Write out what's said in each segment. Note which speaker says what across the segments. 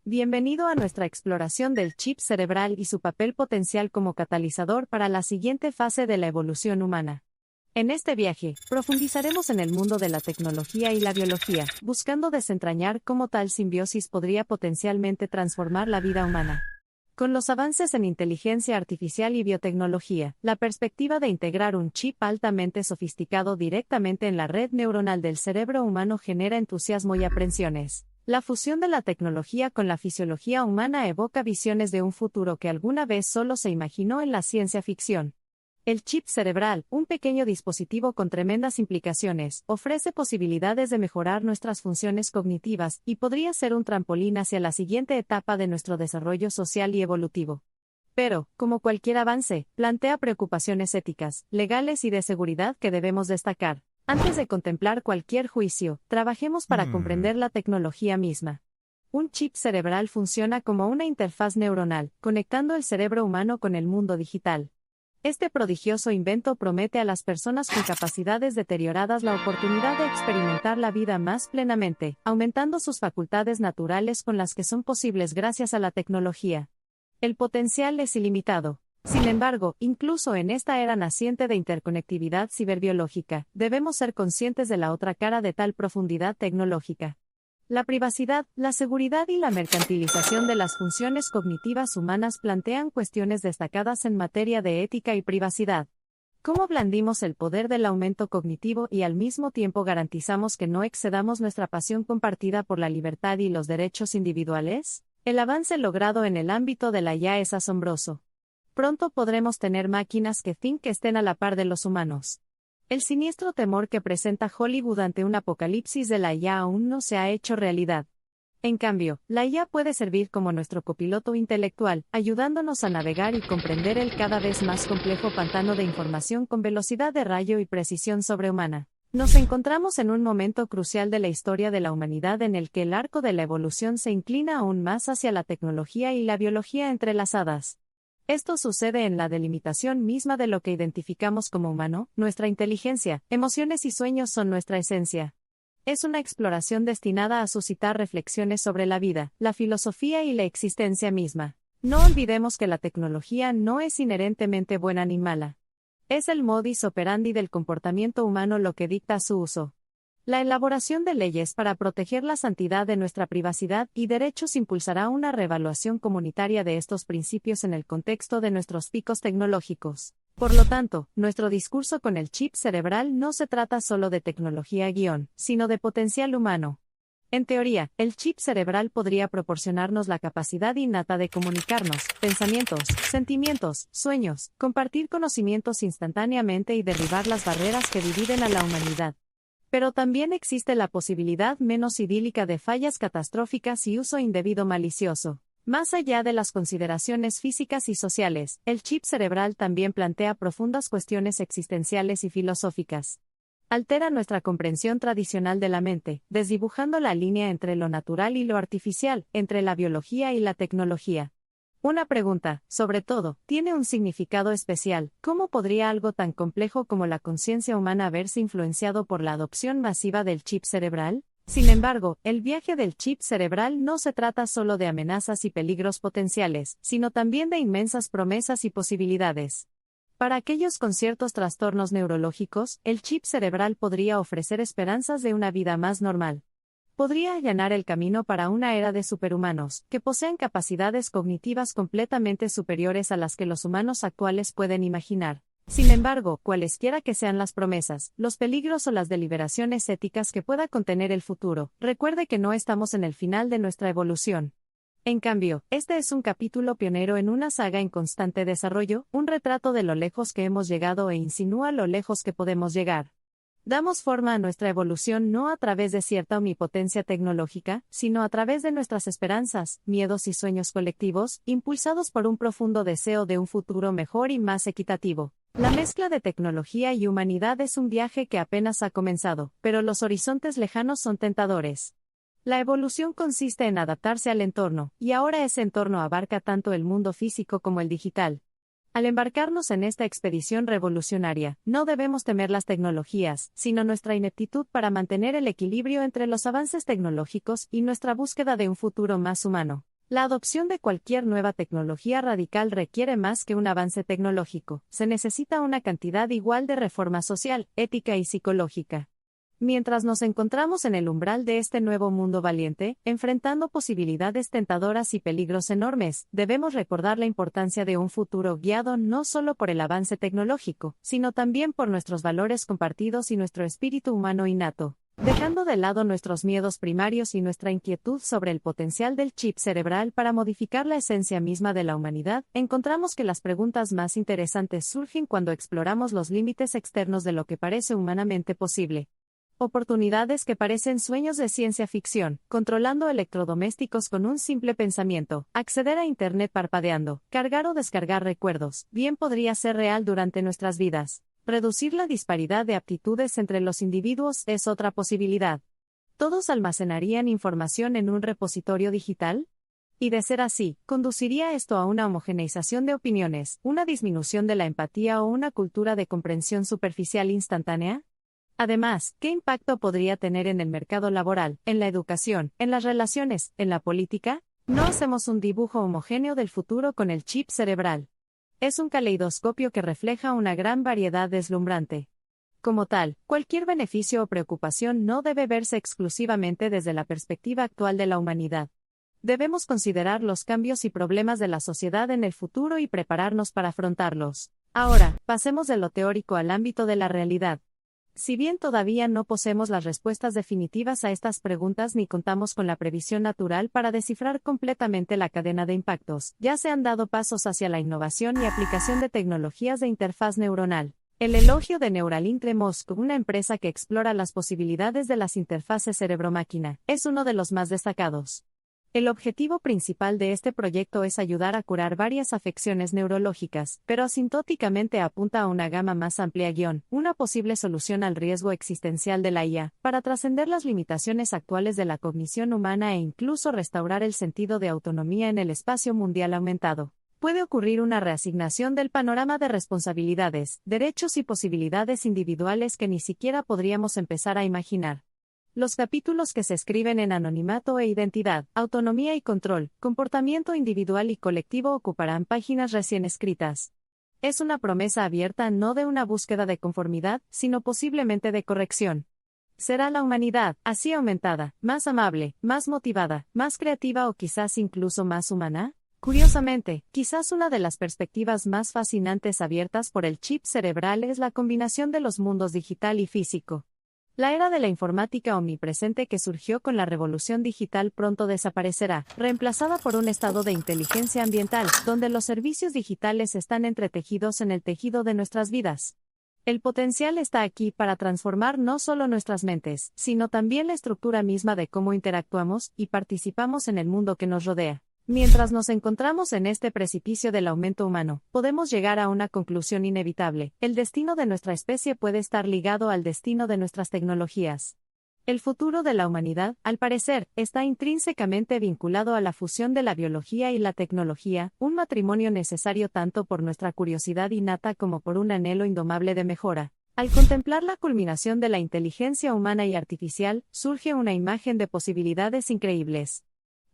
Speaker 1: Bienvenido a nuestra exploración del chip cerebral y su papel potencial como catalizador para la siguiente fase de la evolución humana. En este viaje, profundizaremos en el mundo de la tecnología y la biología, buscando desentrañar cómo tal simbiosis podría potencialmente transformar la vida humana. Con los avances en inteligencia artificial y biotecnología, la perspectiva de integrar un chip altamente sofisticado directamente en la red neuronal del cerebro humano genera entusiasmo y aprensiones. La fusión de la tecnología con la fisiología humana evoca visiones de un futuro que alguna vez solo se imaginó en la ciencia ficción. El chip cerebral, un pequeño dispositivo con tremendas implicaciones, ofrece posibilidades de mejorar nuestras funciones cognitivas y podría ser un trampolín hacia la siguiente etapa de nuestro desarrollo social y evolutivo. Pero, como cualquier avance, plantea preocupaciones éticas, legales y de seguridad que debemos destacar. Antes de contemplar cualquier juicio, trabajemos para comprender la tecnología misma. Un chip cerebral funciona como una interfaz neuronal, conectando el cerebro humano con el mundo digital. Este prodigioso invento promete a las personas con capacidades deterioradas la oportunidad de experimentar la vida más plenamente, aumentando sus facultades naturales con las que son posibles gracias a la tecnología. El potencial es ilimitado. Sin embargo, incluso en esta era naciente de interconectividad ciberbiológica, debemos ser conscientes de la otra cara de tal profundidad tecnológica. La privacidad, la seguridad y la mercantilización de las funciones cognitivas humanas plantean cuestiones destacadas en materia de ética y privacidad. ¿Cómo blandimos el poder del aumento cognitivo y al mismo tiempo garantizamos que no excedamos nuestra pasión compartida por la libertad y los derechos individuales? El avance logrado en el ámbito de la IA es asombroso. Pronto podremos tener máquinas que estén a la par de los humanos. El siniestro temor que presenta Hollywood ante un apocalipsis de la IA aún no se ha hecho realidad. En cambio, la IA puede servir como nuestro copiloto intelectual, ayudándonos a navegar y comprender el cada vez más complejo pantano de información con velocidad de rayo y precisión sobrehumana. Nos encontramos en un momento crucial de la historia de la humanidad en el que el arco de la evolución se inclina aún más hacia la tecnología y la biología entrelazadas. Esto sucede en la delimitación misma de lo que identificamos como humano, nuestra inteligencia, emociones y sueños son nuestra esencia. Es una exploración destinada a suscitar reflexiones sobre la vida, la filosofía y la existencia misma. No olvidemos que la tecnología no es inherentemente buena ni mala. Es el modus operandi del comportamiento humano lo que dicta su uso. La elaboración de leyes para proteger la santidad de nuestra privacidad y derechos impulsará una reevaluación comunitaria de estos principios en el contexto de nuestros picos tecnológicos. Por lo tanto, nuestro discurso con el chip cerebral no se trata solo de tecnología, sino de potencial humano. En teoría, el chip cerebral podría proporcionarnos la capacidad innata de comunicarnos, pensamientos, sentimientos, sueños, compartir conocimientos instantáneamente y derribar las barreras que dividen a la humanidad. Pero también existe la posibilidad menos idílica de fallas catastróficas y uso indebido malicioso. Más allá de las consideraciones físicas y sociales, el chip cerebral también plantea profundas cuestiones existenciales y filosóficas. Altera nuestra comprensión tradicional de la mente, desdibujando la línea entre lo natural y lo artificial, entre la biología y la tecnología. Una pregunta, sobre todo, tiene un significado especial. ¿Cómo podría algo tan complejo como la conciencia humana verse influenciado por la adopción masiva del chip cerebral? Sin embargo, el viaje del chip cerebral no se trata solo de amenazas y peligros potenciales, sino también de inmensas promesas y posibilidades. Para aquellos con ciertos trastornos neurológicos, el chip cerebral podría ofrecer esperanzas de una vida más normal. Podría allanar el camino para una era de superhumanos, que poseen capacidades cognitivas completamente superiores a las que los humanos actuales pueden imaginar. Sin embargo, cualesquiera que sean las promesas, los peligros o las deliberaciones éticas que pueda contener el futuro, recuerde que no estamos en el final de nuestra evolución. En cambio, este es un capítulo pionero en una saga en constante desarrollo, un retrato de lo lejos que hemos llegado e insinúa lo lejos que podemos llegar. Damos forma a nuestra evolución no a través de cierta omnipotencia tecnológica, sino a través de nuestras esperanzas, miedos y sueños colectivos, impulsados por un profundo deseo de un futuro mejor y más equitativo. La mezcla de tecnología y humanidad es un viaje que apenas ha comenzado, pero los horizontes lejanos son tentadores. La evolución consiste en adaptarse al entorno, y ahora ese entorno abarca tanto el mundo físico como el digital. Al embarcarnos en esta expedición revolucionaria, no debemos temer las tecnologías, sino nuestra ineptitud para mantener el equilibrio entre los avances tecnológicos y nuestra búsqueda de un futuro más humano. La adopción de cualquier nueva tecnología radical requiere más que un avance tecnológico, se necesita una cantidad igual de reforma social, ética y psicológica. Mientras nos encontramos en el umbral de este nuevo mundo valiente, enfrentando posibilidades tentadoras y peligros enormes, debemos recordar la importancia de un futuro guiado no solo por el avance tecnológico, sino también por nuestros valores compartidos y nuestro espíritu humano innato. Dejando de lado nuestros miedos primarios y nuestra inquietud sobre el potencial del chip cerebral para modificar la esencia misma de la humanidad, encontramos que las preguntas más interesantes surgen cuando exploramos los límites externos de lo que parece humanamente posible. Oportunidades que parecen sueños de ciencia ficción, controlando electrodomésticos con un simple pensamiento, acceder a Internet parpadeando, cargar o descargar recuerdos, bien podría ser real durante nuestras vidas. Reducir la disparidad de aptitudes entre los individuos es otra posibilidad. ¿Todos almacenarían información en un repositorio digital? Y de ser así, ¿conduciría esto a una homogeneización de opiniones, una disminución de la empatía o una cultura de comprensión superficial instantánea? Además, ¿qué impacto podría tener en el mercado laboral, en la educación, en las relaciones, en la política? No hacemos un dibujo homogéneo del futuro con el chip cerebral. Es un caleidoscopio que refleja una gran variedad deslumbrante. Como tal, cualquier beneficio o preocupación no debe verse exclusivamente desde la perspectiva actual de la humanidad. Debemos considerar los cambios y problemas de la sociedad en el futuro y prepararnos para afrontarlos. Ahora, pasemos de lo teórico al ámbito de la realidad. Si bien todavía no poseemos las respuestas definitivas a estas preguntas ni contamos con la previsión natural para descifrar completamente la cadena de impactos, ya se han dado pasos hacia la innovación y aplicación de tecnologías de interfaz neuronal. El elogio de Neuralink de Moscú, una empresa que explora las posibilidades de las interfaces cerebro-máquina, es uno de los más destacados. El objetivo principal de este proyecto es ayudar a curar varias afecciones neurológicas, pero asintóticamente apunta a una gama más amplia una posible solución al riesgo existencial de la IA, para trascender las limitaciones actuales de la cognición humana e incluso restaurar el sentido de autonomía en el espacio mundial aumentado. Puede ocurrir una reasignación del panorama de responsabilidades, derechos y posibilidades individuales que ni siquiera podríamos empezar a imaginar. Los capítulos que se escriben en anonimato e identidad, autonomía y control, comportamiento individual y colectivo ocuparán páginas recién escritas. Es una promesa abierta no de una búsqueda de conformidad, sino posiblemente de corrección. ¿Será la humanidad, así aumentada, más amable, más motivada, más creativa o quizás incluso más humana? Curiosamente, quizás una de las perspectivas más fascinantes abiertas por el chip cerebral es la combinación de los mundos digital y físico. La era de la informática omnipresente que surgió con la revolución digital pronto desaparecerá, reemplazada por un estado de inteligencia ambiental, donde los servicios digitales están entretejidos en el tejido de nuestras vidas. El potencial está aquí para transformar no solo nuestras mentes, sino también la estructura misma de cómo interactuamos y participamos en el mundo que nos rodea. Mientras nos encontramos en este precipicio del aumento humano, podemos llegar a una conclusión inevitable: el destino de nuestra especie puede estar ligado al destino de nuestras tecnologías. El futuro de la humanidad, al parecer, está intrínsecamente vinculado a la fusión de la biología y la tecnología, un matrimonio necesario tanto por nuestra curiosidad innata como por un anhelo indomable de mejora. Al contemplar la culminación de la inteligencia humana y artificial, surge una imagen de posibilidades increíbles.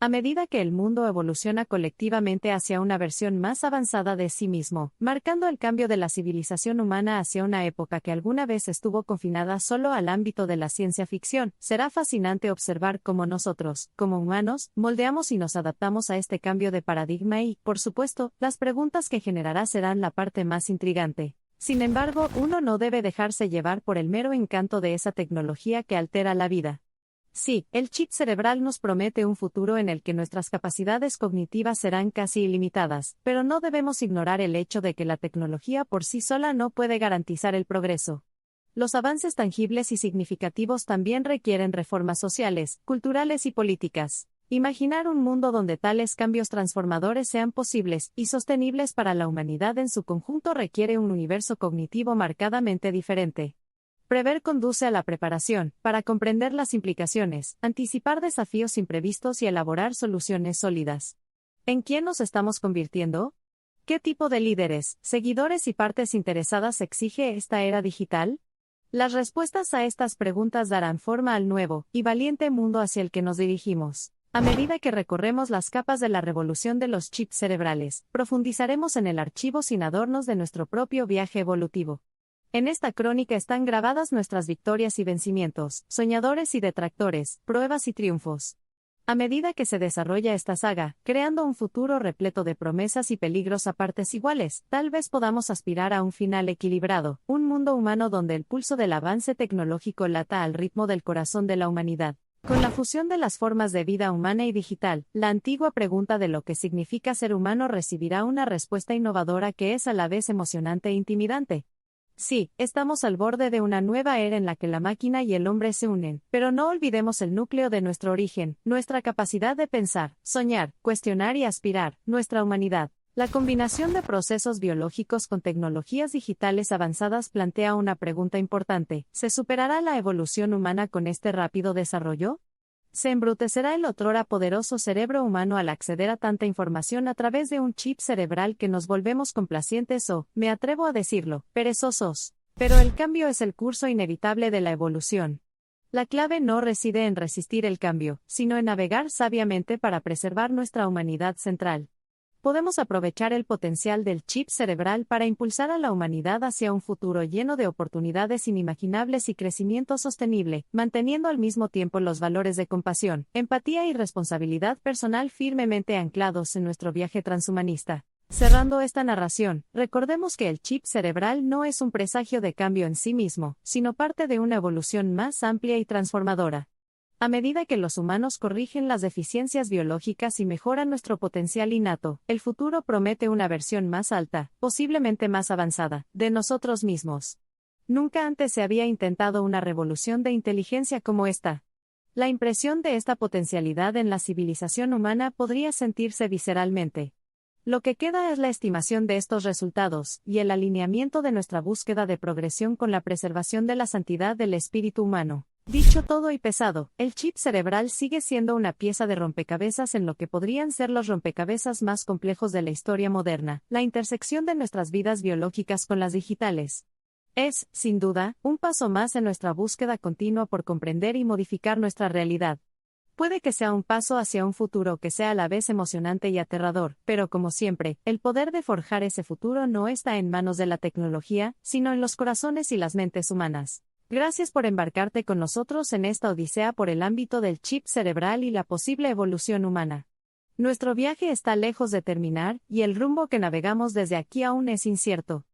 Speaker 1: A medida que el mundo evoluciona colectivamente hacia una versión más avanzada de sí mismo, marcando el cambio de la civilización humana hacia una época que alguna vez estuvo confinada solo al ámbito de la ciencia ficción, será fascinante observar cómo nosotros, como humanos, moldeamos y nos adaptamos a este cambio de paradigma y, por supuesto, las preguntas que generará serán la parte más intrigante. Sin embargo, uno no debe dejarse llevar por el mero encanto de esa tecnología que altera la vida. Sí, el chip cerebral nos promete un futuro en el que nuestras capacidades cognitivas serán casi ilimitadas, pero no debemos ignorar el hecho de que la tecnología por sí sola no puede garantizar el progreso. Los avances tangibles y significativos también requieren reformas sociales, culturales y políticas. Imaginar un mundo donde tales cambios transformadores sean posibles y sostenibles para la humanidad en su conjunto requiere un universo cognitivo marcadamente diferente. Prever conduce a la preparación, para comprender las implicaciones, anticipar desafíos imprevistos y elaborar soluciones sólidas. ¿En quién nos estamos convirtiendo? ¿Qué tipo de líderes, seguidores y partes interesadas exige esta era digital? Las respuestas a estas preguntas darán forma al nuevo y valiente mundo hacia el que nos dirigimos. A medida que recorremos las capas de la revolución de los chips cerebrales, profundizaremos en el archivo sin adornos de nuestro propio viaje evolutivo. En esta crónica están grabadas nuestras victorias y vencimientos, soñadores y detractores, pruebas y triunfos. A medida que se desarrolla esta saga, creando un futuro repleto de promesas y peligros a partes iguales, tal vez podamos aspirar a un final equilibrado, un mundo humano donde el pulso del avance tecnológico lata al ritmo del corazón de la humanidad. Con la fusión de las formas de vida humana y digital, la antigua pregunta de lo que significa ser humano recibirá una respuesta innovadora que es a la vez emocionante e intimidante. Sí, estamos al borde de una nueva era en la que la máquina y el hombre se unen, pero no olvidemos el núcleo de nuestro origen, nuestra capacidad de pensar, soñar, cuestionar y aspirar, nuestra humanidad. La combinación de procesos biológicos con tecnologías digitales avanzadas plantea una pregunta importante: ¿se superará la evolución humana con este rápido desarrollo? ¿Se embrutecerá el otrora poderoso cerebro humano al acceder a tanta información a través de un chip cerebral que nos volvemos complacientes o, me atrevo a decirlo, perezosos? Pero el cambio es el curso inevitable de la evolución. La clave no reside en resistir el cambio, sino en navegar sabiamente para preservar nuestra humanidad central. Podemos aprovechar el potencial del chip cerebral para impulsar a la humanidad hacia un futuro lleno de oportunidades inimaginables y crecimiento sostenible, manteniendo al mismo tiempo los valores de compasión, empatía y responsabilidad personal firmemente anclados en nuestro viaje transhumanista. Cerrando esta narración, recordemos que el chip cerebral no es un presagio de cambio en sí mismo, sino parte de una evolución más amplia y transformadora. A medida que los humanos corrigen las deficiencias biológicas y mejoran nuestro potencial innato, el futuro promete una versión más alta, posiblemente más avanzada, de nosotros mismos. Nunca antes se había intentado una revolución de inteligencia como esta. La impresión de esta potencialidad en la civilización humana podría sentirse visceralmente. Lo que queda es la estimación de estos resultados, y el alineamiento de nuestra búsqueda de progresión con la preservación de la santidad del espíritu humano. Dicho todo y pesado, el chip cerebral sigue siendo una pieza de rompecabezas en lo que podrían ser los rompecabezas más complejos de la historia moderna, la intersección de nuestras vidas biológicas con las digitales. Es, sin duda, un paso más en nuestra búsqueda continua por comprender y modificar nuestra realidad. Puede que sea un paso hacia un futuro que sea a la vez emocionante y aterrador, pero como siempre, el poder de forjar ese futuro no está en manos de la tecnología, sino en los corazones y las mentes humanas. Gracias por embarcarte con nosotros en esta odisea por el ámbito del chip cerebral y la posible evolución humana. Nuestro viaje está lejos de terminar, y el rumbo que navegamos desde aquí aún es incierto.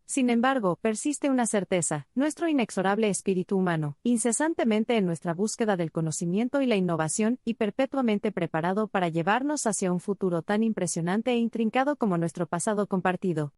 Speaker 1: Sin embargo, persiste una certeza: nuestro inexorable espíritu humano, incesantemente en nuestra búsqueda del conocimiento y la innovación, y perpetuamente preparado para llevarnos hacia un futuro tan impresionante e intrincado como nuestro pasado compartido.